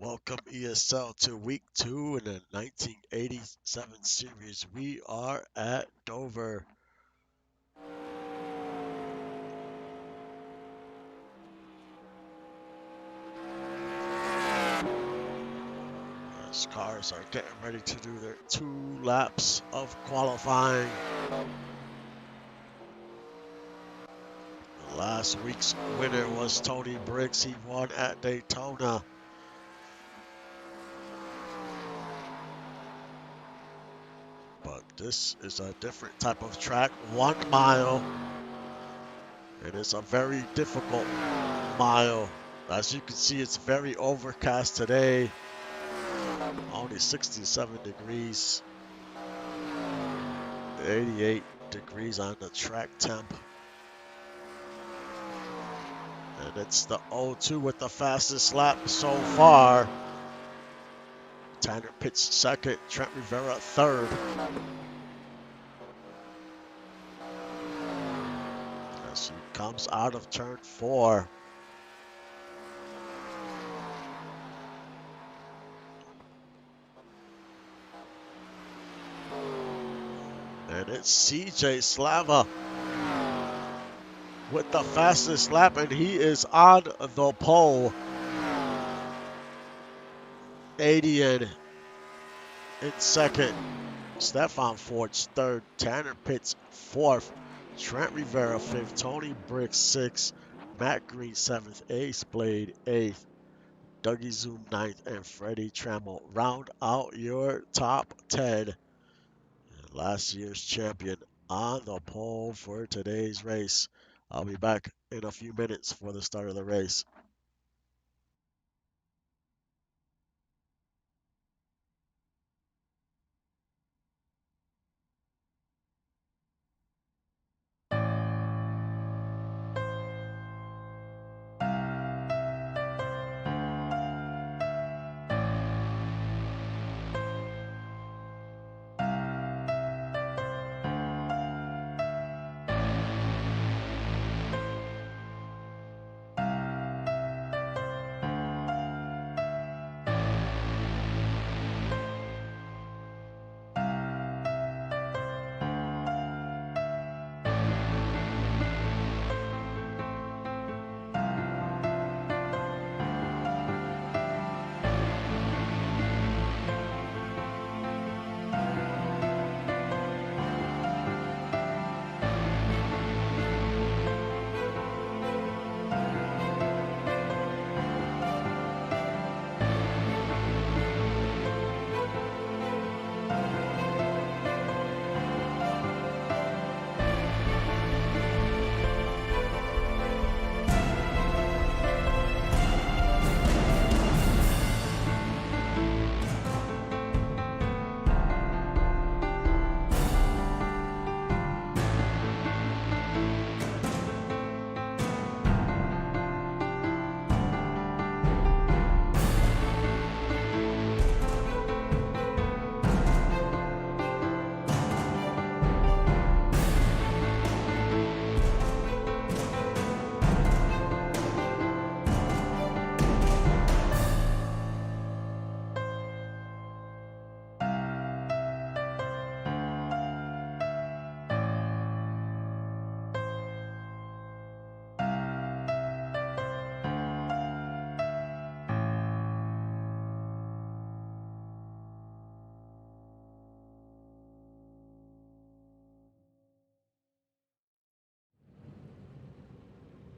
Welcome ESL to week 2 in the 1987 series. We are at Dover. As cars are getting ready to do their 2 laps of qualifying. Last week's winner was Tony Briggs. He won at Daytona. But this is a different type of track, 1 mile. And it's a very difficult mile. As you can see, it's very overcast today. Only 67 degrees. 88 degrees on the track temp. And it's the 0-2 with the fastest lap so far. Tanner Pitts second, Trent Rivera third. As he comes out of turn 4. And it's CJ Slava with the fastest lap, and he is on the pole. 80 in second. Stefan Forge third. Tanner Pitts fourth. Trent Rivera fifth. Tony Briggs sixth. Matt Green seventh. Ace Blade eighth. Dougie Zoom ninth. And Freddie Trammell round out your top 10. Last year's champion on the pole for today's race. I'll be back in a few minutes for the start of the race.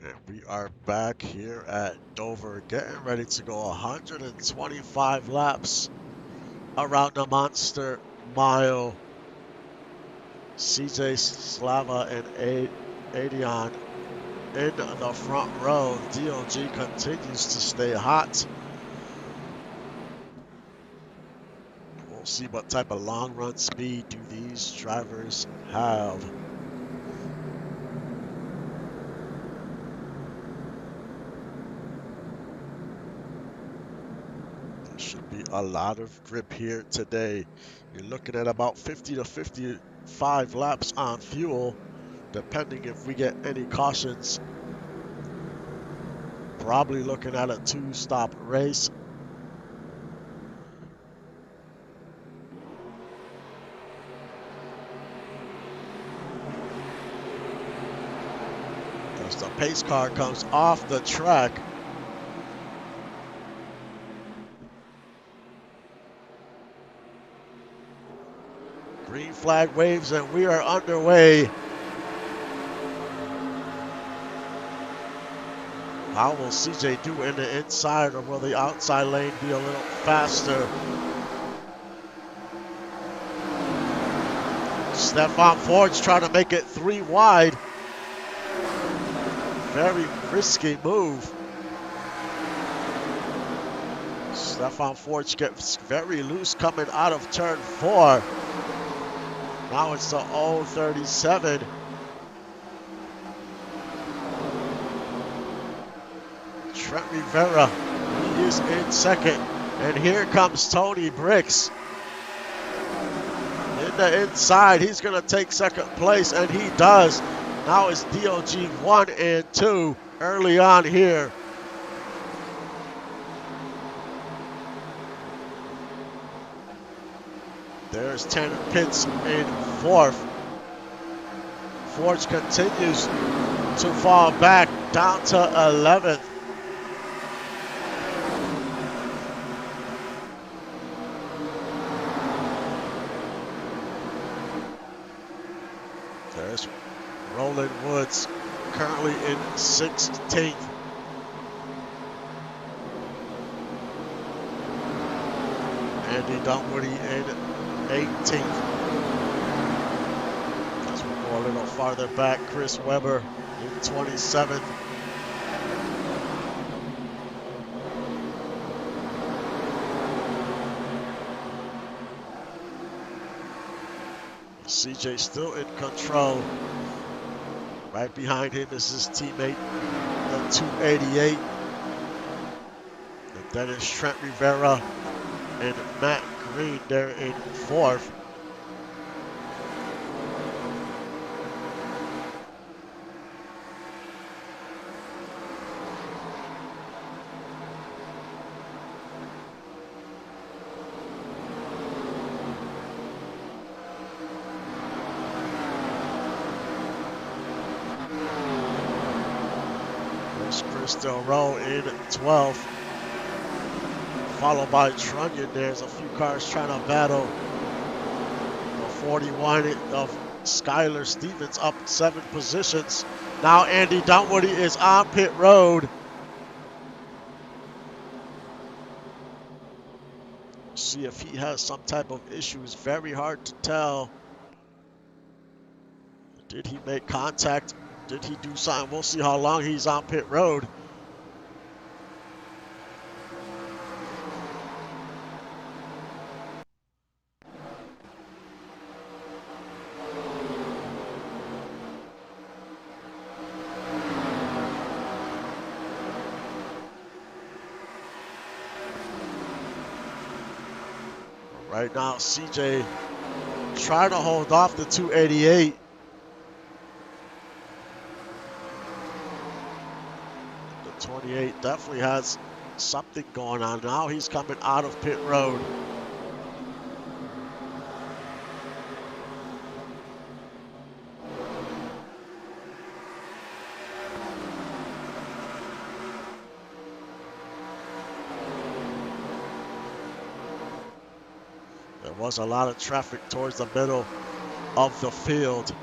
And we are back here at Dover, getting ready to go 125 laps around the Monster Mile. CJ Slava and Adion in the front row. DOG continues to stay hot. We'll see what type of long run speed do these drivers have. Should be a lot of grip here today. You're looking at about 50 to 55 laps on fuel, depending if we get any cautions. Probably looking at a 2-stop race. As the pace car comes off the track. Green flag waves and we are underway. How will CJ do in the inside, or will the outside lane be a little faster? Stefan Ford's trying to make it 3 wide. Very risky move. Stefan Ford gets very loose coming out of turn 4. Now it's the 037. Trent Rivera, he is in second. And here comes Tony Bricks. In the inside, he's going to take second place, and he does. Now it's DOG 1 and 2 early on here. There's Tanner Pitts in 4th. Forge continues to fall back down to 11th. There's Roland Woods currently in 16th. Andy Dunwoody in 18th. As we go a little farther back, Chris Webber in 27th. CJ still in control. Right behind him is his teammate, the 288. And then it's Trent Rivera and Matt Green there in 4th. Chris Del Roe in 12th, followed by Trunnion. There's a few cars trying to battle. The 41 of Skylar Stevens up 7 positions. Now Andy Dunwoody is on pit road. See if he has some type of issues. Very hard to tell. Did he make contact? Did he do something? We'll see how long he's on pit road. Right now, CJ trying to hold off the 288. The 28 definitely has something going on. Now he's coming out of pit road. There was a lot of traffic towards the middle of the field.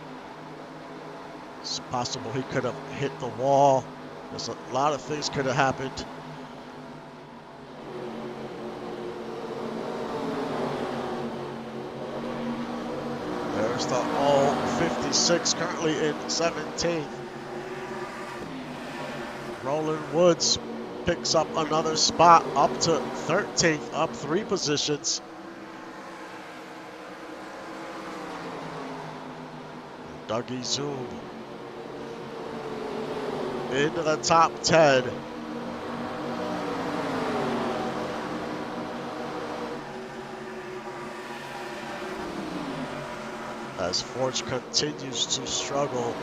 It's possible he could have hit the wall. There's a lot of things could have happened. There's the 056 currently in 17th. Roland Woods picks up another spot up to 13th, up 3 positions. Dougie Zoom into the top 10. As Forge continues to struggle.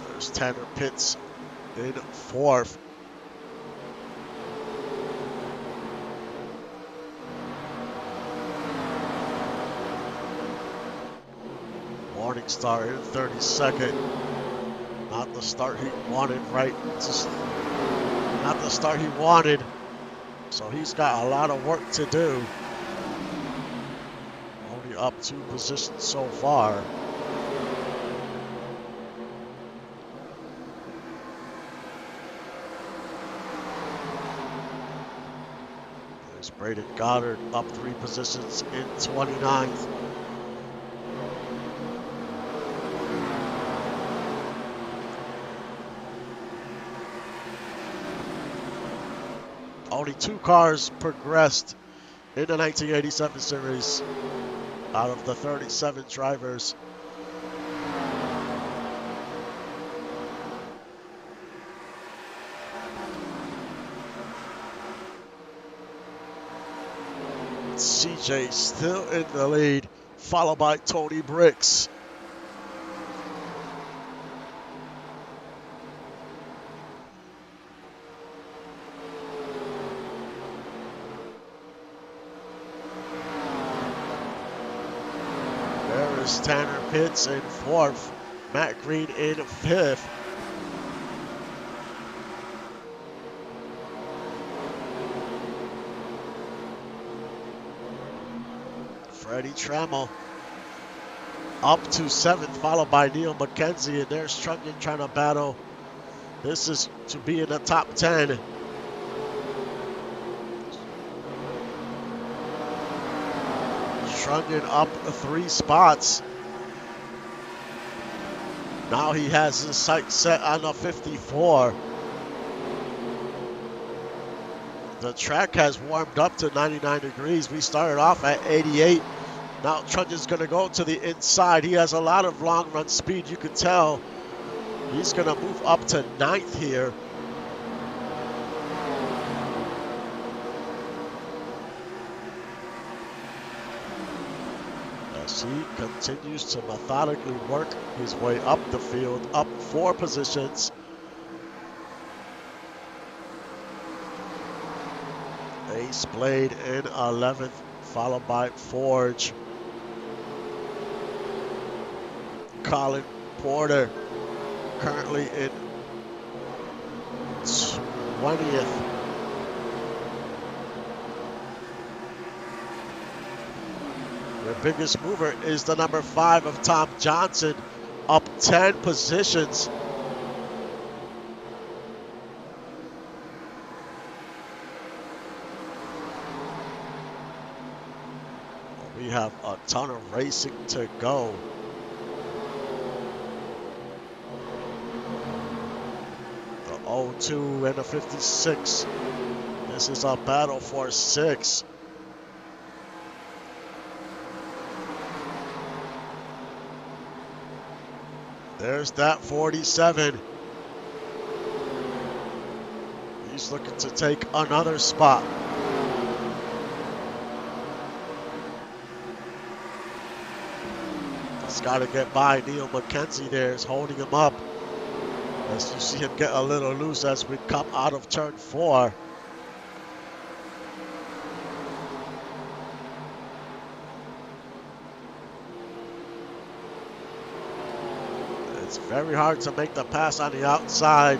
There's Tanner Pitts in 4th. Morningstar in 32nd. Not the start he wanted, right? Just not the start he wanted. So he's got a lot of work to do. Only up 2 positions so far. There's Braden Goddard up 3 positions in 29th. Only 2 cars progressed in the 1987 series out of the 37 drivers. CJ still in the lead, followed by Tony Bricks. There is Tanner Pitts in 4th, Matt Green in 5th. Freddie Trammell up to 7th, followed by Neil McKenzie, and there's Trunyan trying to battle. This is to be in the top 10. Trunyan up 3 spots. Now he has his sights set on a 54. The track has warmed up to 99 degrees. We started off at 88. Now Trunyan's going to go to the inside. He has a lot of long run speed. You can tell he's going to move up to 9th here. As he continues to methodically work his way up the field, up 4 positions. Ace Blade in 11th, followed by Forge. Colin Porter currently in 20th. The biggest mover is the number 5 of Tom Johnson, up 10 positions. We have a ton of racing to go. The 02 and the 56. This is a battle for 6. There's that 47. He's looking to take another spot. He's got to get by Neil McKenzie there. Is holding him up. As you see him get a little loose as we come out of turn 4. It's very hard to make the pass on the outside.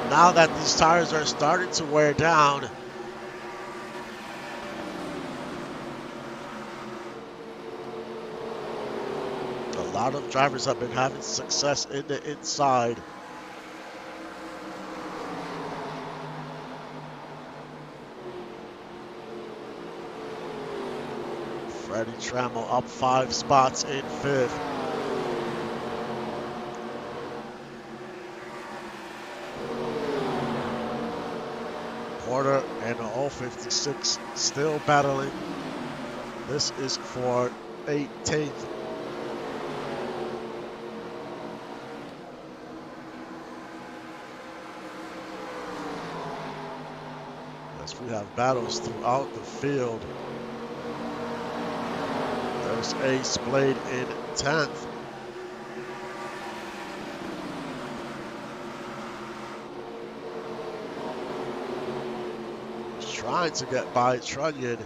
Now that these tires are starting to wear down. A lot of drivers have been having success in the inside. Freddie Trammell up 5 spots in 5th. Porter and the 056 still battling. This is for 18th. As we have battles throughout the field. There's Ace Blade in 10th. Trying to get by Trunyan.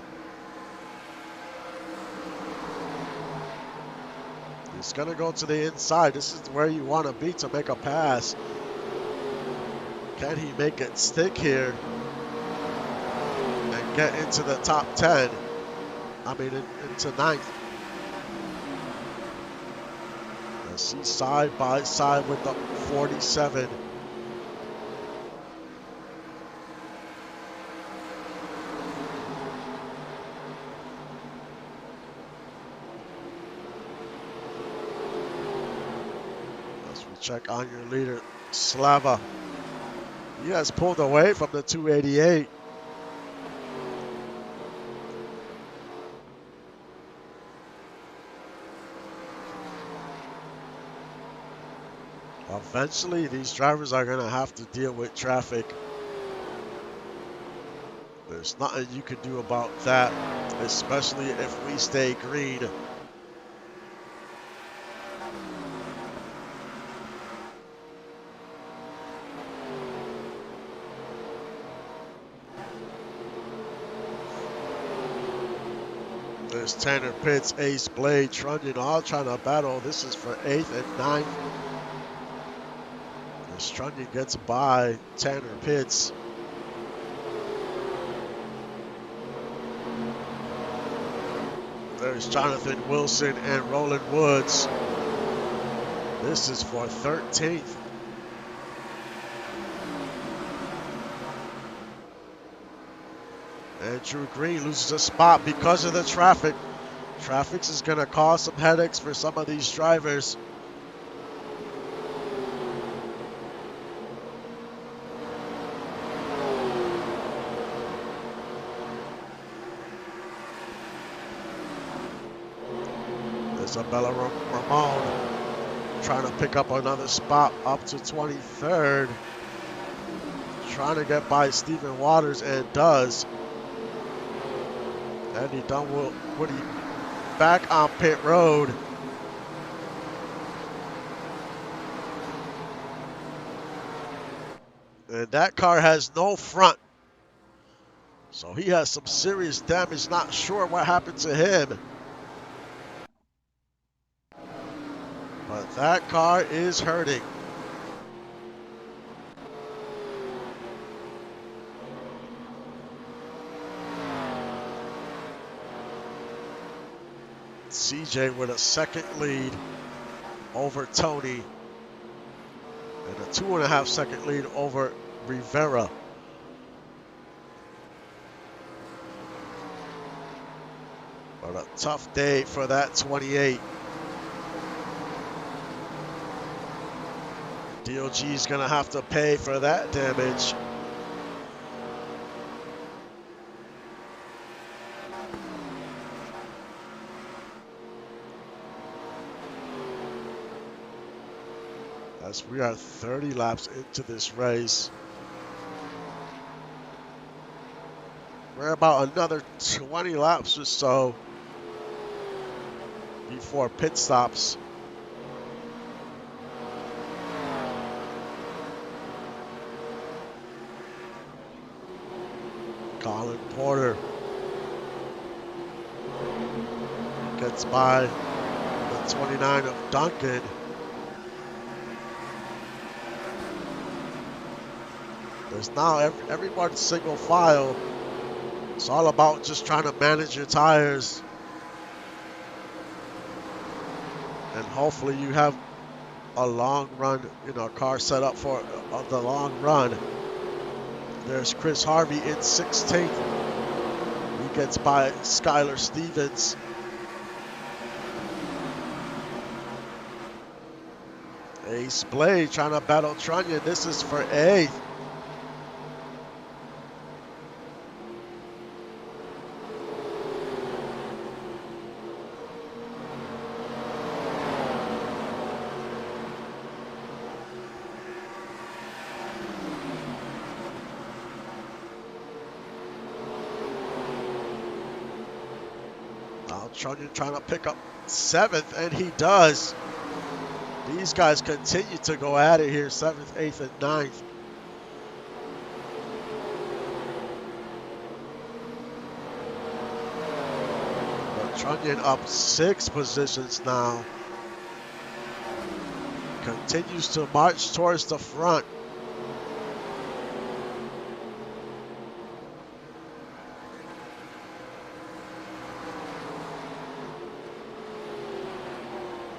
He's going to go to the inside. This is where you want to be to make a pass. Can he make it stick here and get into the top 10? I mean, into 9th. As he's side by side with the 47. As we check on your leader, Slava. He has pulled away from the 288. Eventually, these drivers are going to have to deal with traffic. There's nothing you can do about that, especially if we stay green. There's Tanner Pitts, Ace Blade, Trunnion, all trying to battle. This is for 8th and 9th. As Trunnion gets by Tanner Pitts. There's Jonathan Wilson and Roland Woods. This is for 13th. Andrew Green loses a spot because of the traffic. Traffic is going to cause some headaches for some of these drivers. Isabella Ramon trying to pick up another spot up to 23rd. Trying to get by Stephen Waters and does. Andy Dunwoody back on pit road. And that car has no front. So he has some serious damage. Not sure what happened to him. But that car is hurting. CJ with a second lead over Tony. And a 2.5 second lead over Rivera. But a tough day for that 28. DOG is going to have to pay for that damage. As we are 30 laps into this race. We're about another 20 laps or so before pit stops. Colin Porter gets by the 29 of Duncan. There's now everyone single file. It's all about just trying to manage your tires. And hopefully you have a long run, car set up for the long run. There's Chris Harvey in 16th. He gets by Skylar Stevens. Ace Blade trying to battle Trunnion. This is for 8th. Trunnion trying to pick up 7th, and he does. These guys continue to go at it here, 7th, 8th, and 9th. But Trunnion up 6 positions now. continues to march towards the front.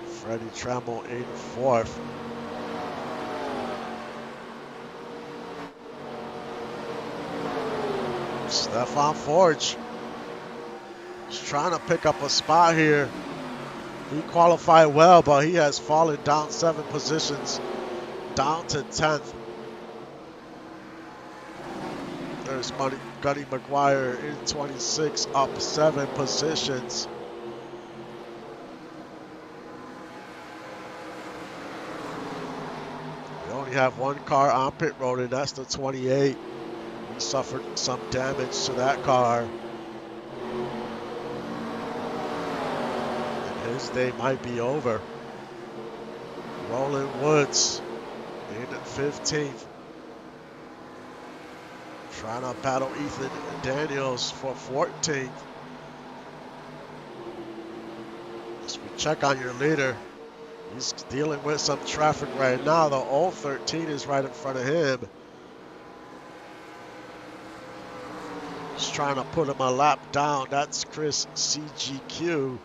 Freddie Trammell in fourth. Stefan Forge is trying to pick up a spot here. He qualified well, but he has fallen down 7 positions, down to 10th. There's Gunny McGuire in 26, up 7 positions. We only have one car on pit road, and that's the 28. He suffered some damage to that car. And his day might be over. Roland Woods in 15th. Trying to battle Ethan Daniels for 14th. As we check on your leader, he's dealing with some traffic right now. The old 13 is right in front of him. He's trying to put him a lap down. That's Chris CGQ.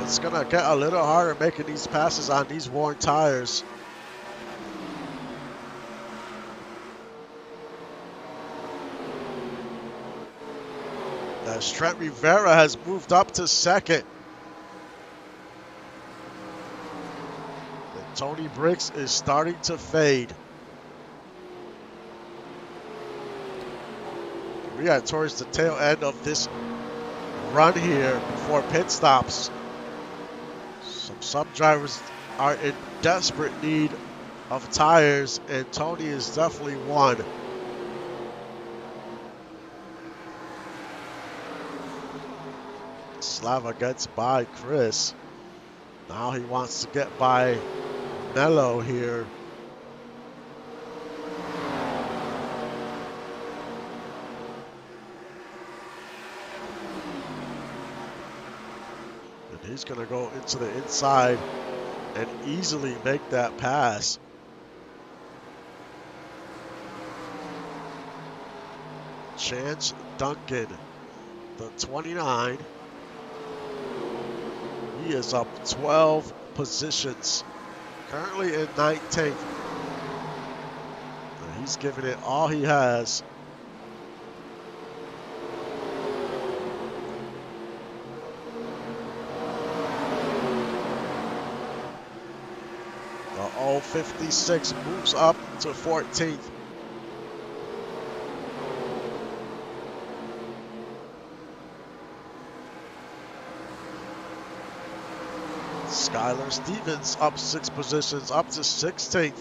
It's going to get a little harder making these passes on these worn tires. As Trent Rivera has moved up to second. And Tony Briggs is starting to fade. We are towards the tail end of this run here before pit stops. Some drivers are in desperate need of tires, and Tony is definitely one. Slava gets by Chris. Now he wants to get by Mello here. And he's going to go into the inside and easily make that pass. Chance Duncan, the 29. He is up 12 positions, currently in 19th. And he's giving it all he has. The old 56 moves up to 14th. Skylar Stevens up 6 positions, up to 16th.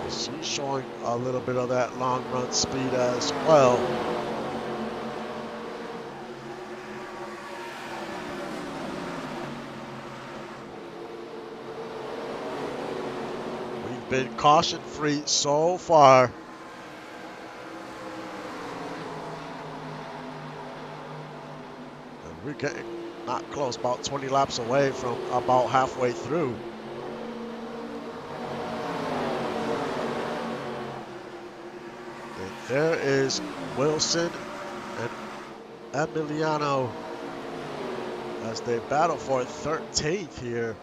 She's showing a little bit of that long run speed as well. We've been caution free so far. And we're getting not close, about 20 laps away from about halfway through. And there is Wilson and Emiliano as they battle for 13th here.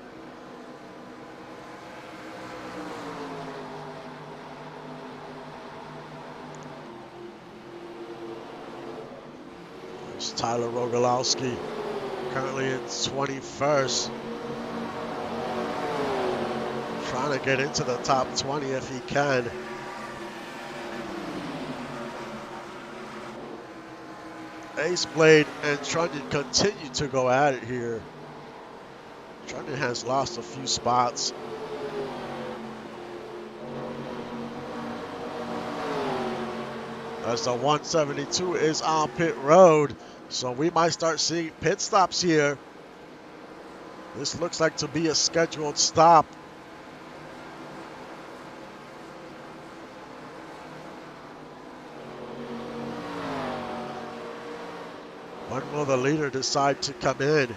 There's Tyler Rogalowski, currently in 21st. Trying to get into the top 20 if he can. Ace Blade and Trunnion continue to go at it here. Trunnion has lost a few spots. As the 172 is on pit road, so we might start seeing pit stops here. This looks like to be a scheduled stop. When will the leader decide to come in?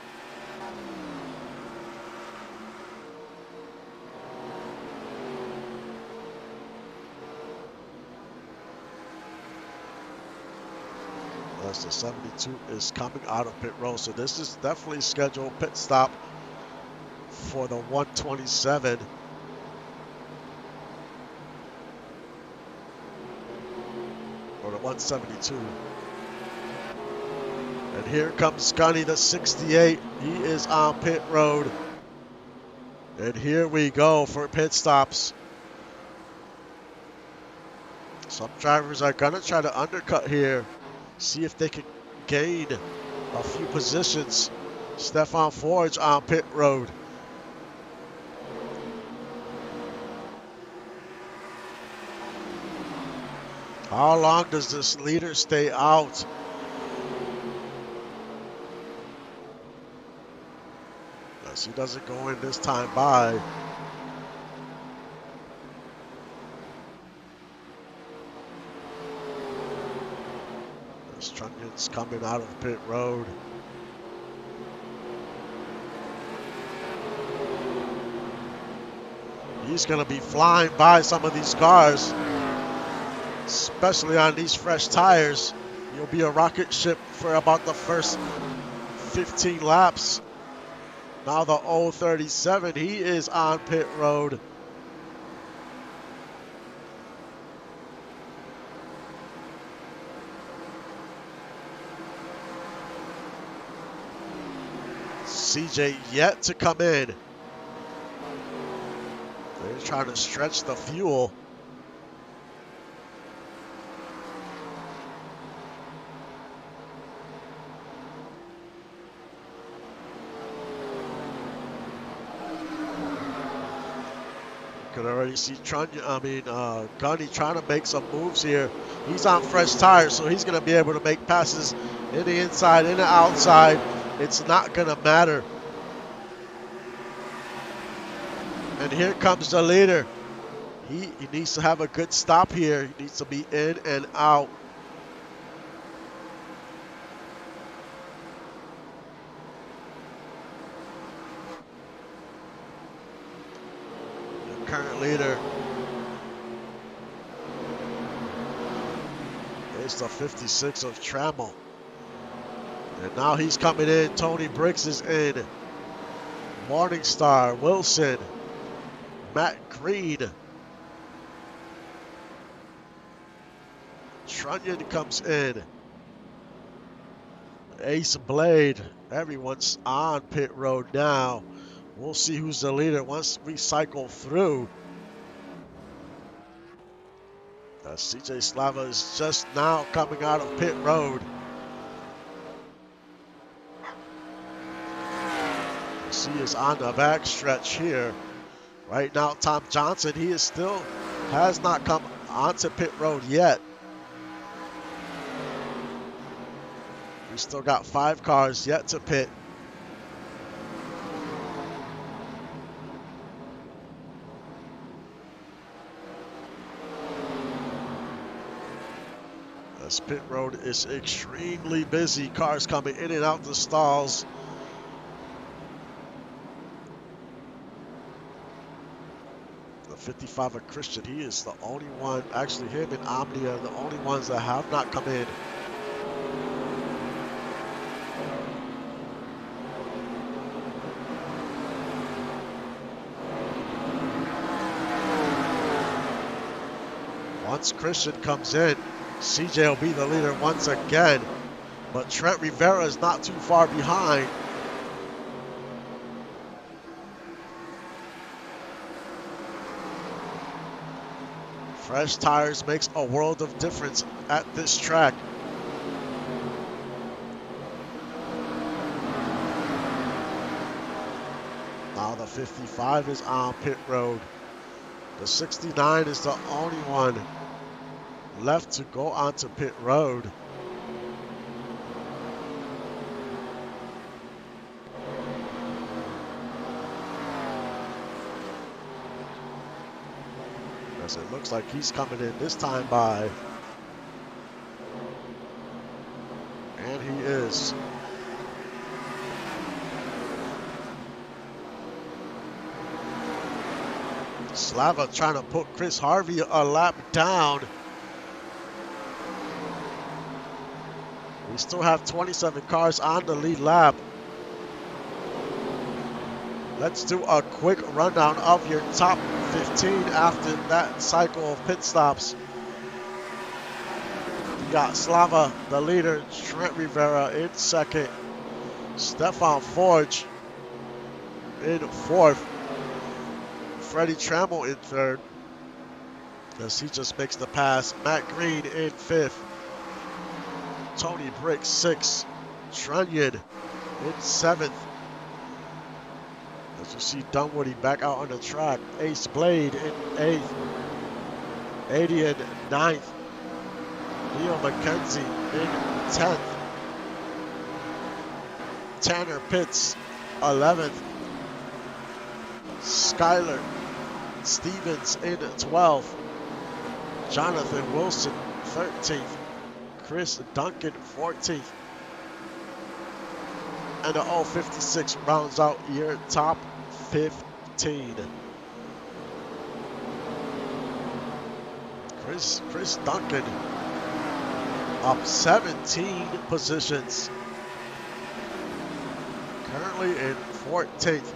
As the 72 is coming out of pit road, so this is definitely scheduled pit stop for the 127. Or the 172. And here comes Gunny, the 68. He is on pit road. And here we go for pit stops. Some drivers are going to try to undercut here. See if they can gain a few positions. Stefan Forge on pit road. How long does this leader stay out? As he doesn't go in this time by. As Trunyon's coming out of pit road. He's going to be flying by some of these cars, especially on these fresh tires. He'll be a rocket ship for about the first 15 laps. Now the 037, he is on pit road. CJ yet to come in. They're trying to stretch the fuel. You can already see Gunny trying to make some moves here. He's on fresh tires, so he's going to be able to make passes in the inside, in the outside. It's not going to matter. And here comes the leader. He needs to have a good stop here. He needs to be in and out. The current leader is the 56 of Trammell. And now he's coming in. Tony Briggs is in. Morningstar, Wilson, Matt Green. Trunnion comes in. Ace Blade. Everyone's on pit road now. We'll see who's the leader once we cycle through. CJ Slava is just now coming out of pit road. He is on the back stretch here. Right now, Tom Johnson, he is still has not come onto pit road yet. We still got 5 cars yet to pit. This pit road is extremely busy. Cars coming in and out the stalls. The 55 of Christian, he is the only one, actually him and Omnia are the only ones that have not come in. Once Christian comes in, CJ will be the leader once again, but Trent Rivera is not too far behind. Fresh tires makes a world of difference at this track. Now the 55 is on pit road. The 69 is the only one left to go onto pit road. As it looks like he's coming in this time by. And he is. Slava trying to put Chris Harvey a lap down. We still have 27 cars on the lead lap. Let's do a quick rundown of your top 15 after that cycle of pit stops. You got Slava, the leader, Trent Rivera in second, Stefan Forge in fourth, Freddie Trammell in third, as he just makes the pass, Matt Green in fifth, Tony Brick sixth, Trunyan in seventh. As you see Dunwoody back out on the track, Ace Blade in eighth, 80 in ninth, Leo McKenzie in 10th, Tanner Pitts 11th, Skyler Stevens in 12th, Jonathan Wilson 13th, Chris Duncan 14th, and the 056 rounds out your top 15. Chris Duncan up 17 positions, currently in 14th.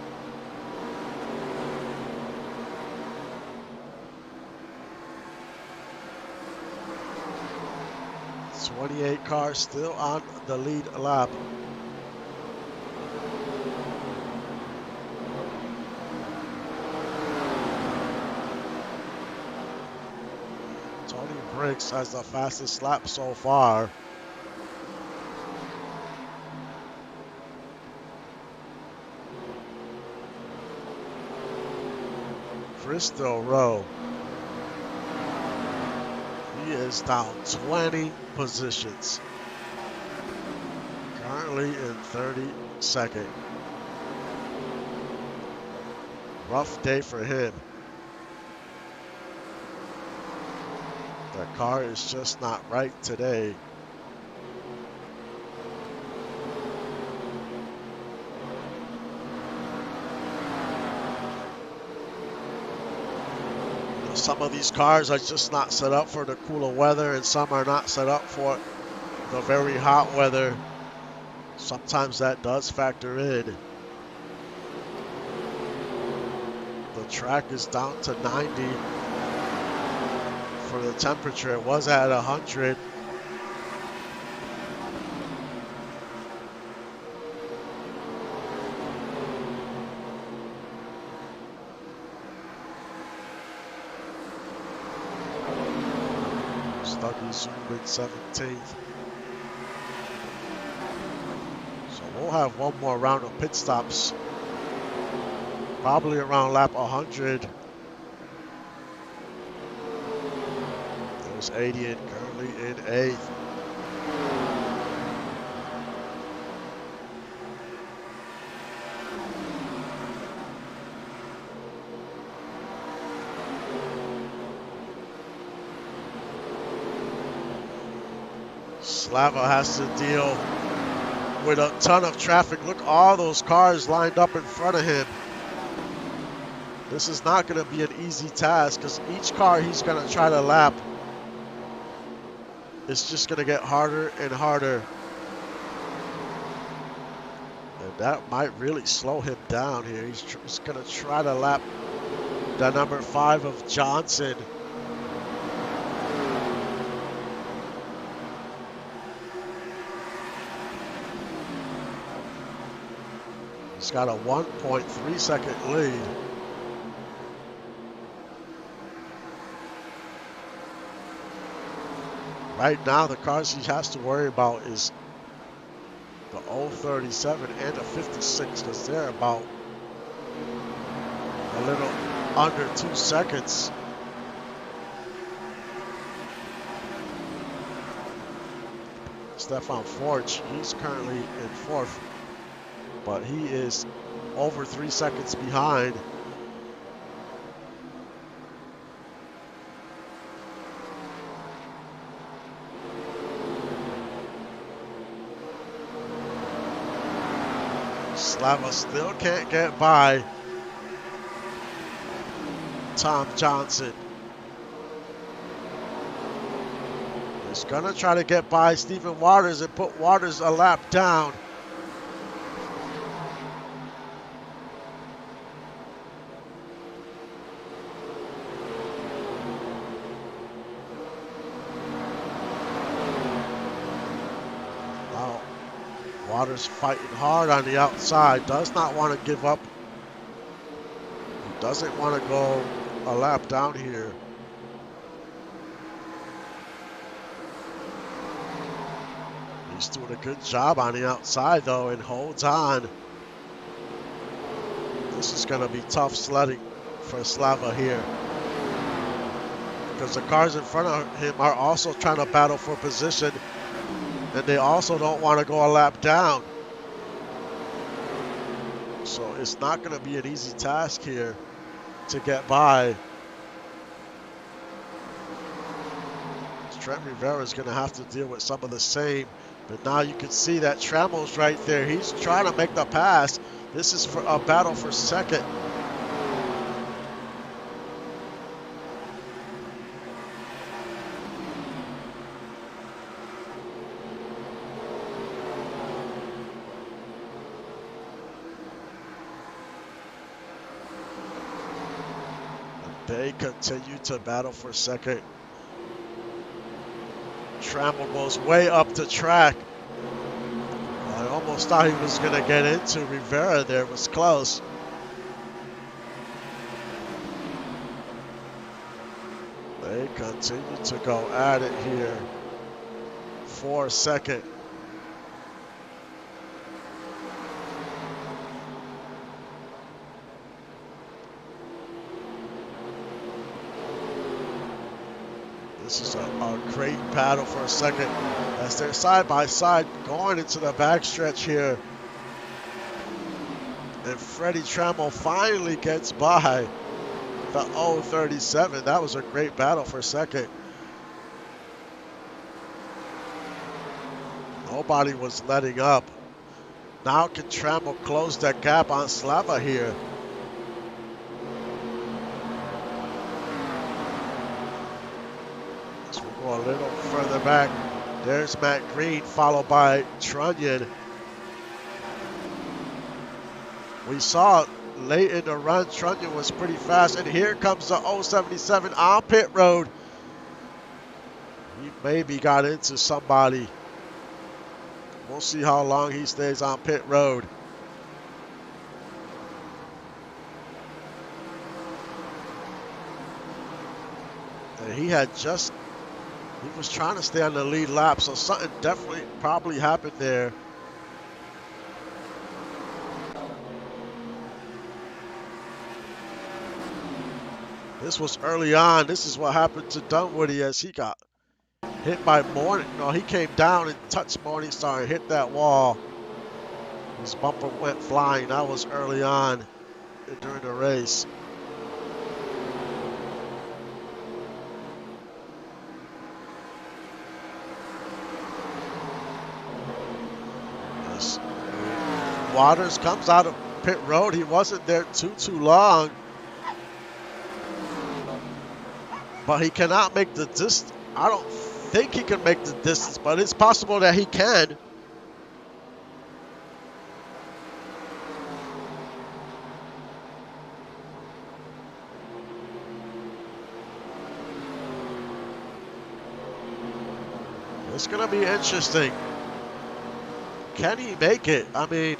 .28 cars still on the lead lap. Tony Briggs has the fastest lap so far. Crystal Rowe, he is down 20 positions, currently in 32nd. Rough day for him. The car is just not right today. Some of these cars are just not set up for the cooler weather, and some are not set up for the very hot weather. Sometimes that does factor in. The track is down to 90 for the temperature. It was at 100. Stuckey's in 17th. So we'll have one more round of pit stops, probably around lap 100. There's 80 and currently in 8th. Slava has to deal with a ton of traffic. Look, all those cars lined up in front of him. This is not going to be an easy task, because each car he's going to try to lap, it's just going to get harder and harder. And that might really slow him down here. He's going to try to lap the number 5 of Johnson. He's got a 1.3 second lead. Right now, the cars he has to worry about is the 037 and the 56, because they're about a little under 2 seconds. Stefan Forge, he's currently in 4th, but he is over 3 seconds behind. Slava still can't get by Tom Johnson. He's going to try to get by Stephen Waters and put Waters a lap down. Now, Waters fighting hard on the outside. Does not want to give up. He doesn't want to go a lap down here. He's doing a good job on the outside, though, and holds on. This is going to be tough sledding for Slava here, because the cars in front of him are also trying to battle for position, and they also don't want to go a lap down. So it's not going to be an easy task here to get by. Trent Rivera is going to have to deal with some of the same. But now you can see that Trammell's right there. He's trying to make the pass. This is for a battle for second. They continue to battle for second. Trammell goes way up the track. I almost thought he was going to get into Rivera there. It was close. They continue to go at it here for second. This is a great battle for a second as they're side by side going into the backstretch here. And Freddie Trammell finally gets by the 037. That was a great battle for second. Nobody was letting up. Now can Trammell close that gap on Slava here? A little further back, there's Matt Green, followed by Trunnion. We saw late in the run, Trunnion was pretty fast, and here comes the 077 on pit road. He maybe got into somebody. We'll see how long he stays on pit road. And he was trying to stay on the lead lap, so something definitely probably happened there. This was early on. This is what happened to Dunwoody as he got hit by Morning. No, he came down and touched Morningstar and hit that wall. His bumper went flying. That was early on during the race. Waters comes out of pit road. He wasn't there too long, but he cannot make the distance. I don't think he can make the distance, but it's possible that he can. It's going to be interesting. Can he make it? I mean,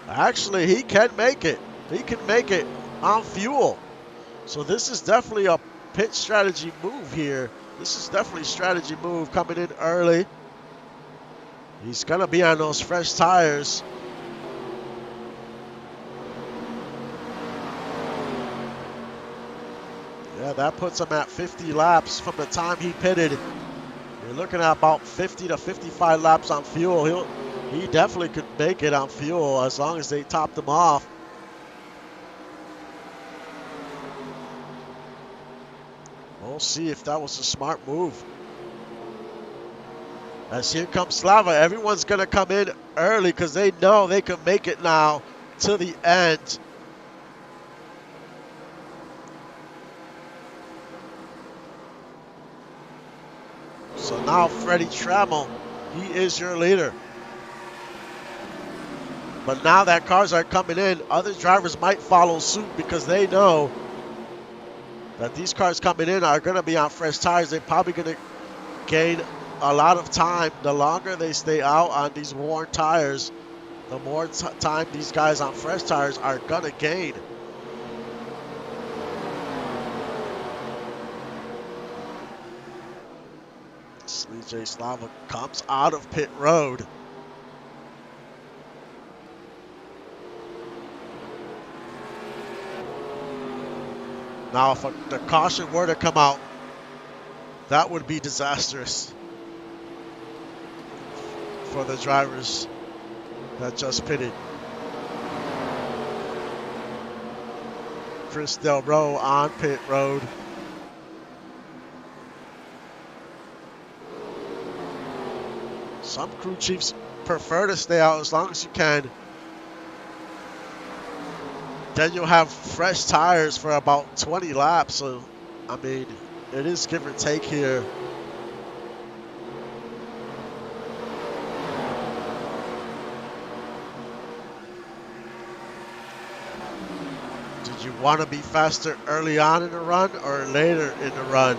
actually, he can make it. He can make it on fuel. So this is definitely a pit strategy move here. This is definitely a strategy move coming in early. He's going to be on those fresh tires. Yeah, that puts him at 50 laps from the time he pitted. You're looking at about 50 to 55 laps on fuel. He definitely could make it on fuel as long as they topped him off. We'll see if that was a smart move. As here comes Slava. Everyone's going to come in early because they know they can make it now to the end. So now Freddie Trammell, he is your leader. But now that cars are coming in, other drivers might follow suit because they know that these cars coming in are going to be on fresh tires. They're probably going to gain a lot of time. The longer they stay out on these worn tires, the more time these guys on fresh tires are going to gain. J. Slava comes out of pit road. Now, if the caution were to come out, that would be disastrous for the drivers that just pitted. Chris Del Ro on pit road. Some crew chiefs prefer to stay out as long as you can. Then you'll have fresh tires for about 20 laps. So, I mean, it is give or take here. Did you want to be faster early on in the run or later in the run?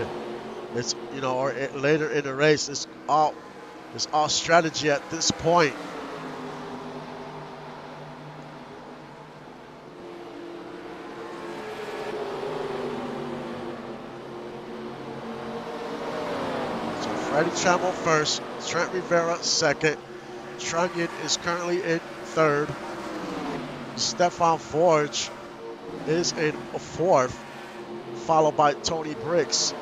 It's, you know, or later in the race. It's all strategy at this point. So Freddie Trammell first, Trent Rivera second, Trunnion is currently in third, Stefan Forge is in fourth, followed by Tony Bricks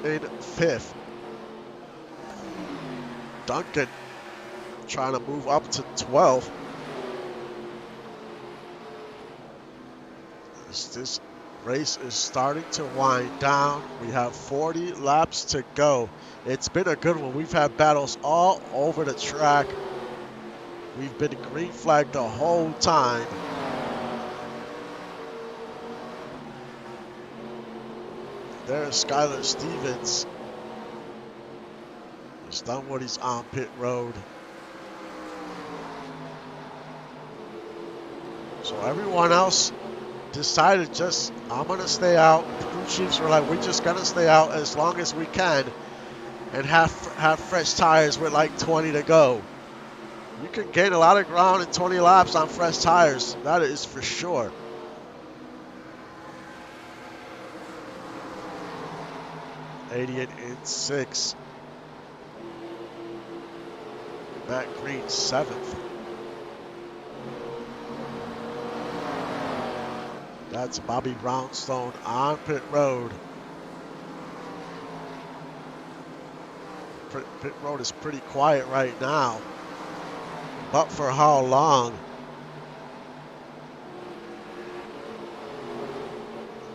in fifth. Duncan trying to move up to 12th. This race is starting to wind down. We have 40 laps to go. It's been a good one. We've had battles all over the track. We've been green flagged the whole time. There's Skylar Stevens. He's done what he's on pit road. So everyone else decided just, I'm going to stay out. Crew chiefs were like, we're just going to stay out as long as we can and have fresh tires with like 20 to go. You can gain a lot of ground in 20 laps on fresh tires. That is for sure. Adian in 6th. Matt Green 7th. That's Bobby Brownstone on pit road. Pit road is pretty quiet right now. But for how long?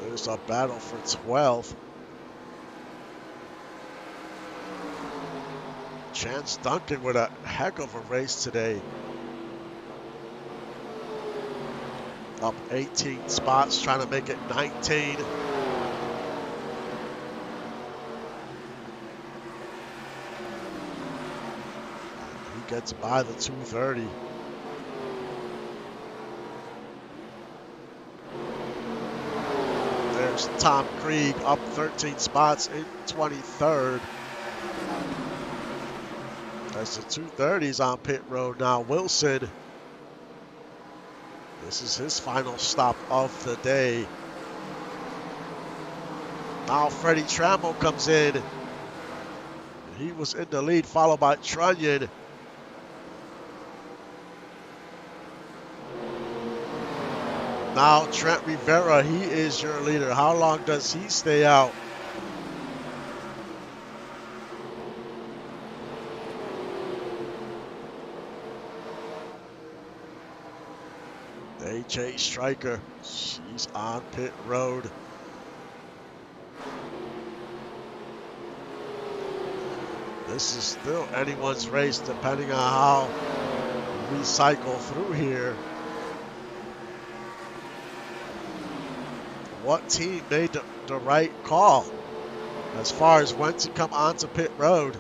There's a battle for 12th. Chance Duncan with a heck of a race today. Up 18 spots, trying to make it 19. He gets by the 230. There's Tom Krieg up 13 spots in 23rd. As the 230's on pit road now. Wilson, this is his final stop of the day. Now Freddie Trammell comes in. He was in the lead, followed by Trunnion. Now Trent Rivera, he is your leader. How long does he stay out? AJ Stryker, she's on pit road. This is still anyone's race depending on how we cycle through here. What team made the right call as far as when to come onto pit road?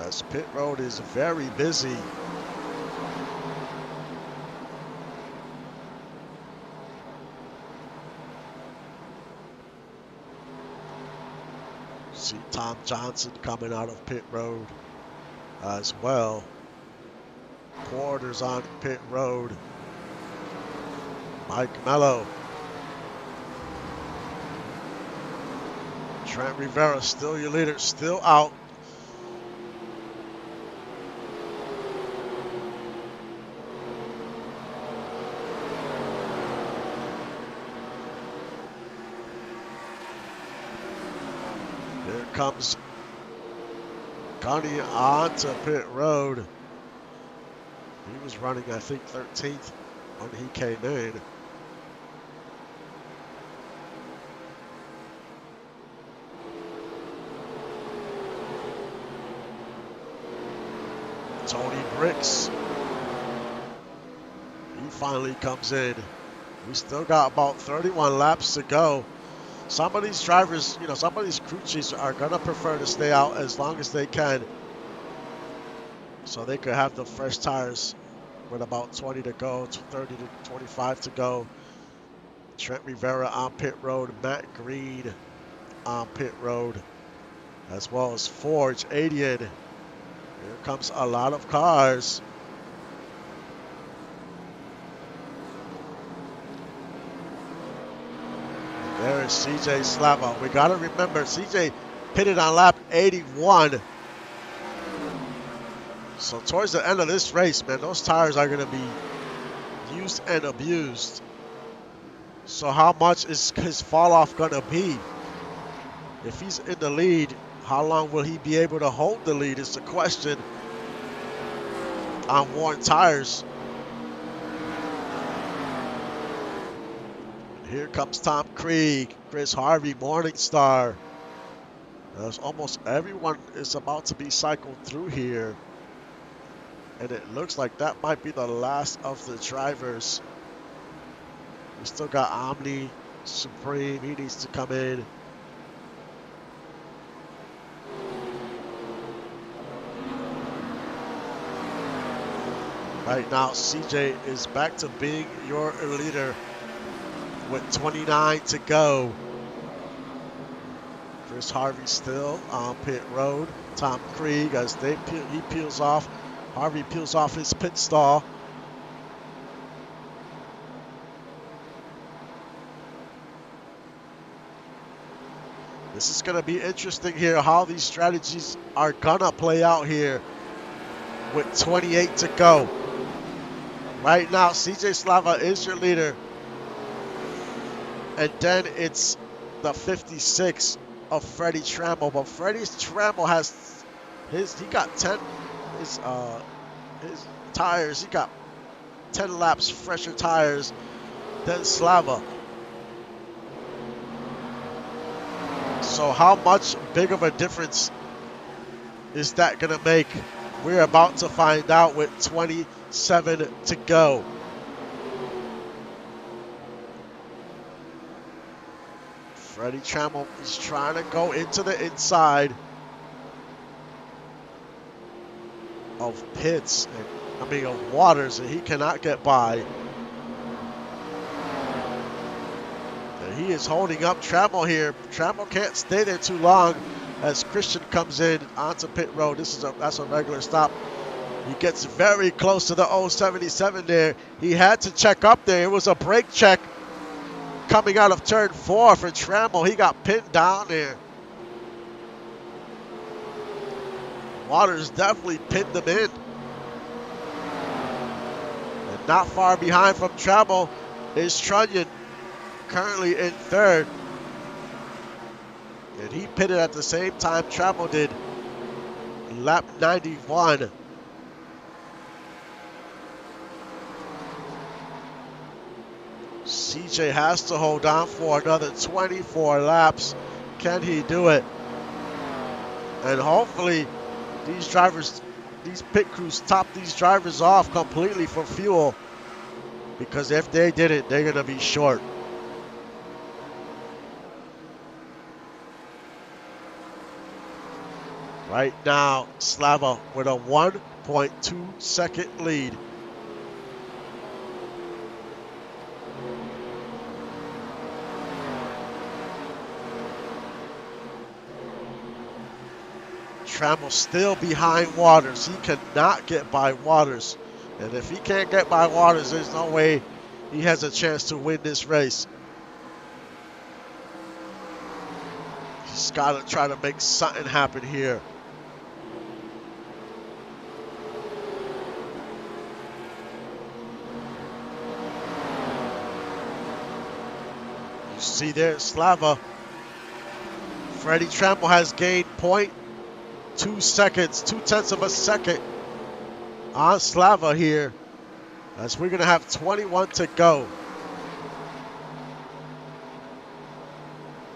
As pit road is very busy. See Tom Johnson coming out of pit road as well. Porter's on pit road. Mike Mello. Trent Rivera, still your leader, still out. Here comes Gunny onto pit road. He was running, I think, 13th when he came in. Tony Bricks. He finally comes in. We still got about 31 laps to go. Some of these drivers, you know, some of these crew chiefs are going to prefer to stay out as long as they can so they could have the fresh tires with about 20 to go, 30 to 25 to go. Trent Rivera on pit road, Matt Green on pit road, as well as Forge, Adian. Here comes a lot of cars. There is CJ Slava. We got to remember, CJ pitted on lap 81. So towards the end of this race, man, those tires are going to be used and abused. So how much is his fall off going to be? If he's in the lead, how long will he be able to hold the lead is the question on worn tires. Here comes Tom Krieg, Chris Harvey, Morningstar. As almost everyone is about to be cycled through here. And it looks like that might be the last of the drivers. We still got Omni, Supreme, he needs to come in. Right now, CJ is back to being your leader with 29 to go. Chris Harvey still on pit road. Tom Krieg, as he peels off. Harvey peels off his pit stall. This is going to be interesting here, how these strategies are going to play out here with 28 to go. Right now, CJ Slava is your leader. And then it's the 56 of Freddie Trammell. But Freddie Trammell has he got 10 his tires. He got 10 laps fresher tires than Slava. So how much big of a difference is that going to make? We're about to find out with 27 to go. Freddie Trammell is trying to go into the inside of pits, of Waters, and he cannot get by. And he is holding up Trammell here. Trammell can't stay there too long as Christian comes in onto pit road. That's a regular stop. He gets very close to the 077 there. He had to check up there. It was a brake check coming out of turn 4 for Trammell. He got pinned down there. Waters definitely pinned him in. And not far behind from Trammell is Trunnion, currently in 3rd. And he pitted at the same time Trammell did, lap 91. CJ has to hold on for another 24 laps. Can he do it? And hopefully these drivers, these pit crews top these drivers off completely for fuel, because if they didn't, they're going to be short. Right now, Slava with a 1.2 second lead. Trammell still behind Waters. He cannot get by Waters. And if he can't get by Waters, there's no way he has a chance to win this race. He's got to try to make something happen here. You see there, Slava. Freddie Trammell has gained 0.2 seconds, 0.2 of a second on Slava here, as we're going to have 21 to go.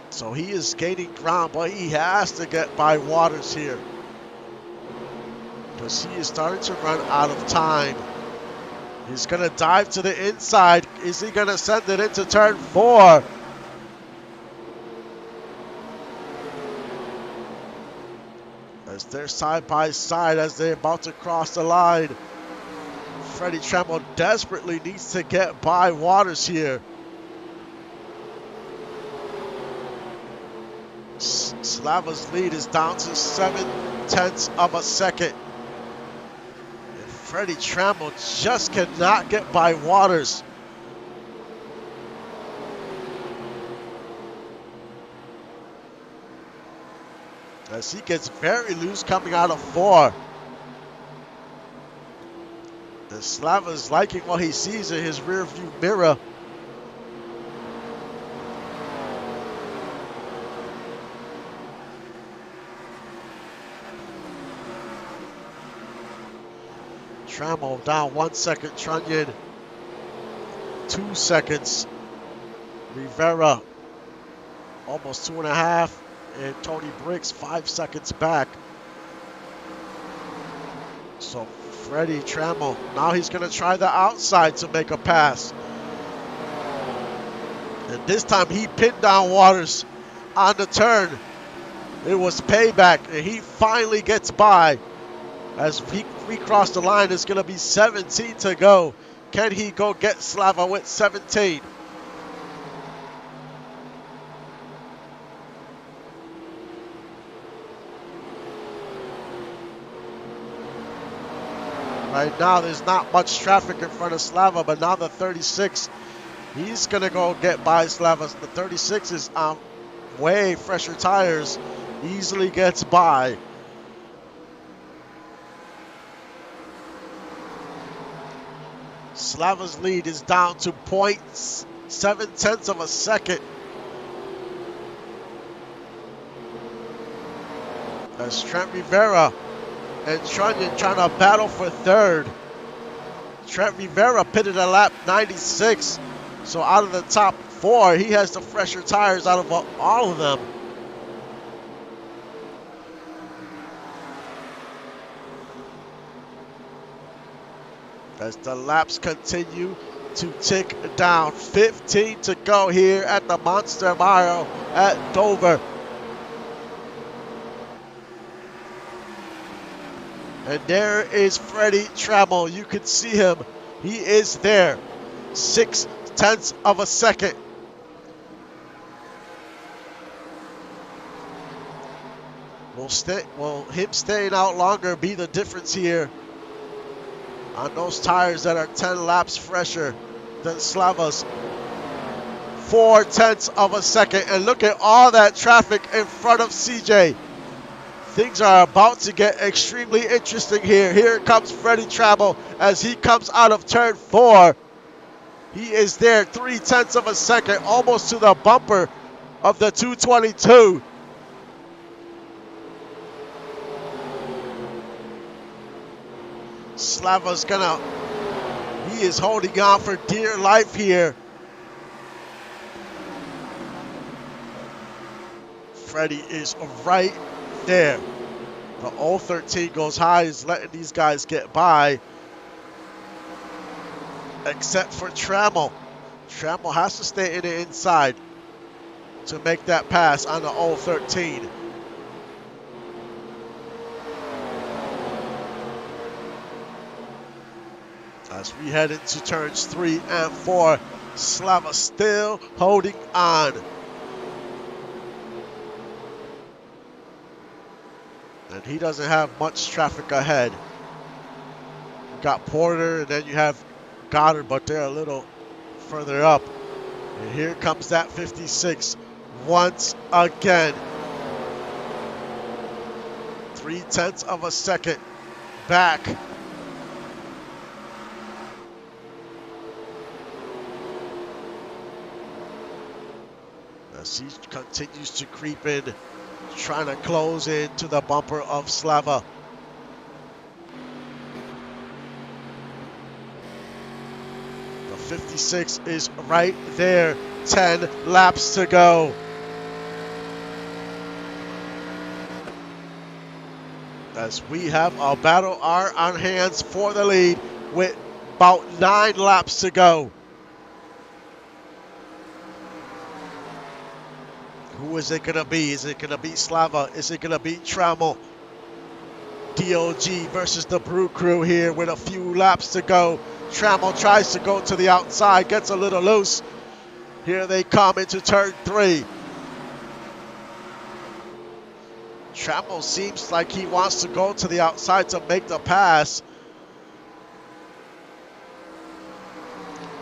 So he is gaining ground, but he has to get by Waters here, because he is starting to run out of time. He's going to dive to the inside. Is he going to send it into turn 4? As they're side by side as they're about to cross the line. Freddie Trammell desperately needs to get by Waters here. Slava's lead is down to 0.7 of a second. And Freddie Trammell just cannot get by Waters. As he gets very loose coming out of 4. And Slava's liking what he sees in his rear view mirror. Trammell down 1 second. Trunnion 2 seconds. Rivera almost 2.5. And Tony Briggs 5 seconds back. So Freddie Trammell, now he's going to try the outside to make a pass. And this time he pinned down Waters on the turn. It was payback, and he finally gets by. As we cross the line, it's going to be 17 to go. Can he go get Slava with 17? Right now, there's not much traffic in front of Slava, but now the 36, he's going to go get by Slava. The 36 is on way fresher tires, easily gets by. Slava's lead is down to 0.7 of a second. As Trent Rivera and Trunnion trying to battle for third. Trent Rivera pitted at lap 96. So out of the top 4, he has the fresher tires out of all of them. As the laps continue to tick down. 15 to go here at the Monster Mile at Dover. And there is Freddie Trammell. You can see him. He is there. 0.6 of a second. Will him staying out longer be the difference here on those tires that are 10 laps fresher than Slava's? 0.4 of a second. And look at all that traffic in front of CJ. Things are about to get extremely interesting here. Here comes Freddie Trammell as he comes out of turn 4. He is there 0.3 of a second, almost to the bumper of the 222. Slava's he is holding on for dear life here. Freddie is right there. The 013 goes high, is letting these guys get by, except for Trammell. Trammell has to stay in the inside to make that pass on the 013. As we head into turns 3 and 4, Slava still holding on. And he doesn't have much traffic ahead. You got Porter, and then you have Goddard, but they're a little further up. And here comes that 56 once again. 0.3 of a second back. As he continues to creep in, trying to close in to the bumper of Slava. The 56 is right there. 10 laps to go. As we have a battle on hands for the lead with about 9 laps to go. Who is it going to be? Is it going to be Slava? Is it going to be Trammell? DOG versus the Brew Crew here with a few laps to go. Trammell tries to go to the outside, gets a little loose. Here they come into turn 3. Trammell seems like he wants to go to the outside to make the pass.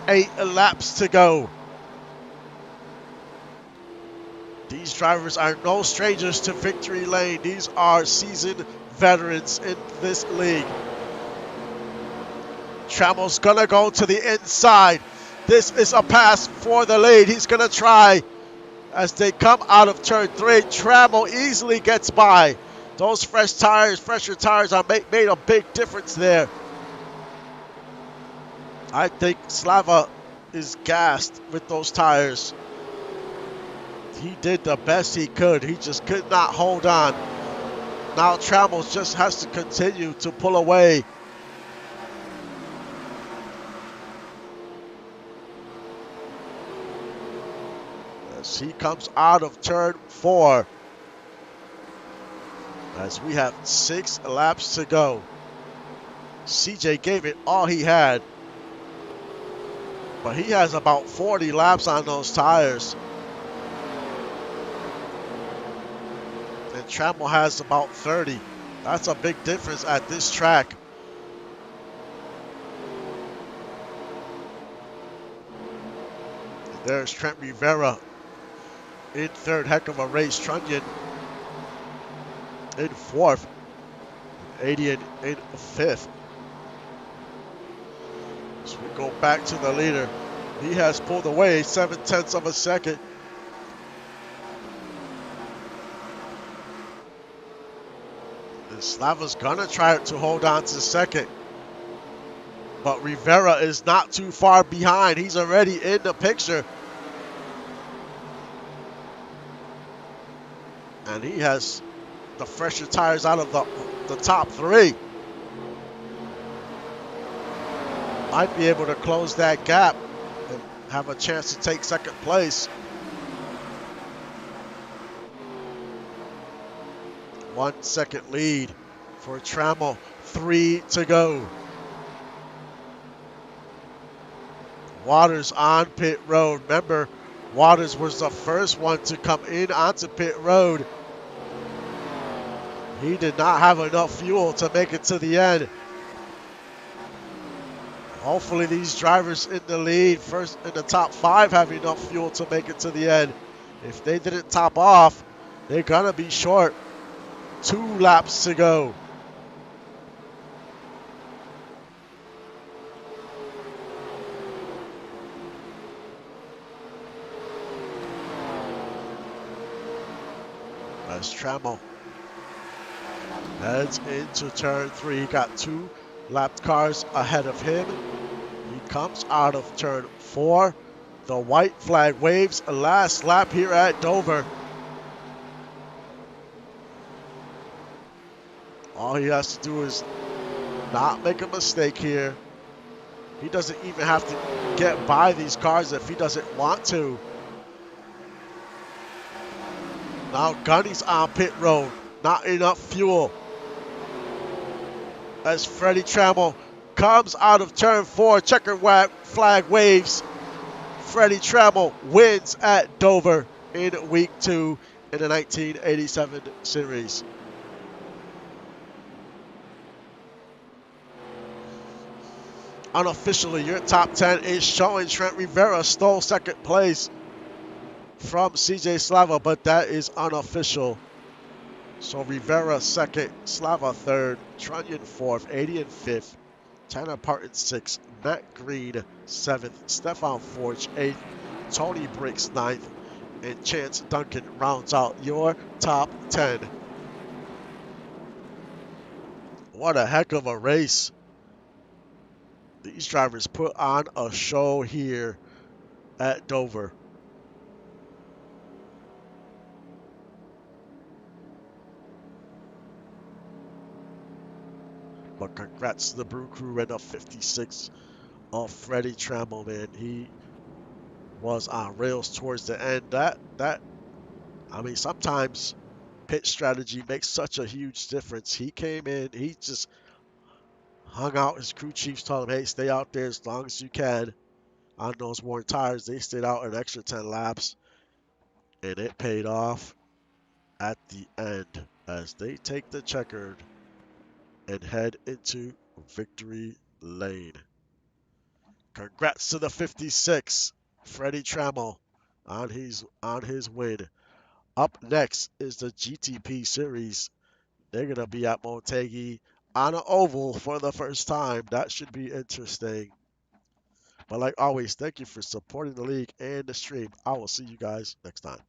8 laps to go. These drivers are no strangers to victory lane. These are seasoned veterans in this league. Trammell's gonna go to the inside. This is a pass for the lead. He's gonna try. As they come out of turn 3, Trammell easily gets by. Those fresher tires are made a big difference there. I think Slava is gassed with those tires. He did the best he could. He just could not hold on. Now Trammell just has to continue to pull away. As he comes out of turn 4. As we have 6 laps to go. CJ gave it all he had. But he has about 40 laps on those tires. And Trammell has about 30. That's a big difference at this track. And there's Trent Rivera in 3rd. Heck of a race. Trunnion in 4th. Adian in 5th. So we go back to the leader. He has pulled away 0.7 of a second. Slava's gonna try to hold on to 2nd. But Rivera is not too far behind. He's already in the picture. And he has the fresher tires out of the top 3. Might be able to close that gap and have a chance to take 2nd place. 1 second lead for Trammell. 3 to go. Waters on pit road. Remember, Waters was the first one to come in onto pit road. He did not have enough fuel to make it to the end. Hopefully these drivers in the lead, first in the top 5, have enough fuel to make it to the end. If they didn't top off, they're gonna be short. 2 laps to go. As Trammell heads into turn 3, he got 2 lap cars ahead of him. He comes out of turn 4. The white flag waves a last lap here at Dover. All he has to do is not make a mistake here. He doesn't even have to get by these cars if he doesn't want to. Now Gunny's on pit road. Not enough fuel. As Freddie Trammell comes out of turn 4, checkered flag waves. Freddie Trammell wins at Dover in week 2 in the 1987 series. Unofficially, your top 10 is showing Trent Rivera stole second place from CJ Slava, but that is unofficial. So Rivera second, Slava third, Trunnion fourth, 80 and fifth, Tanner Parton sixth, Matt Green seventh, Stefan Forge eighth, Tony Briggs ninth, and Chance Duncan rounds out your top 10. What a heck of a race. These drivers put on a show here at Dover. But congrats to the Brew Crew and the 56 of Freddie Trammell, man. He was on rails towards the end. I mean, sometimes pit strategy makes such a huge difference. He came in, he just hung out. His crew chiefs told him, hey, stay out there as long as you can on those worn tires. They stayed out an extra 10 laps, and it paid off at the end as they take the checkered and head into victory lane. Congrats to the 56, Freddie Trammell, on his win. Up next is the GTP Series. They're going to be at Motegi on an oval for the first time. That should be interesting. But like always, thank you for supporting the league and the stream. I will see you guys next time.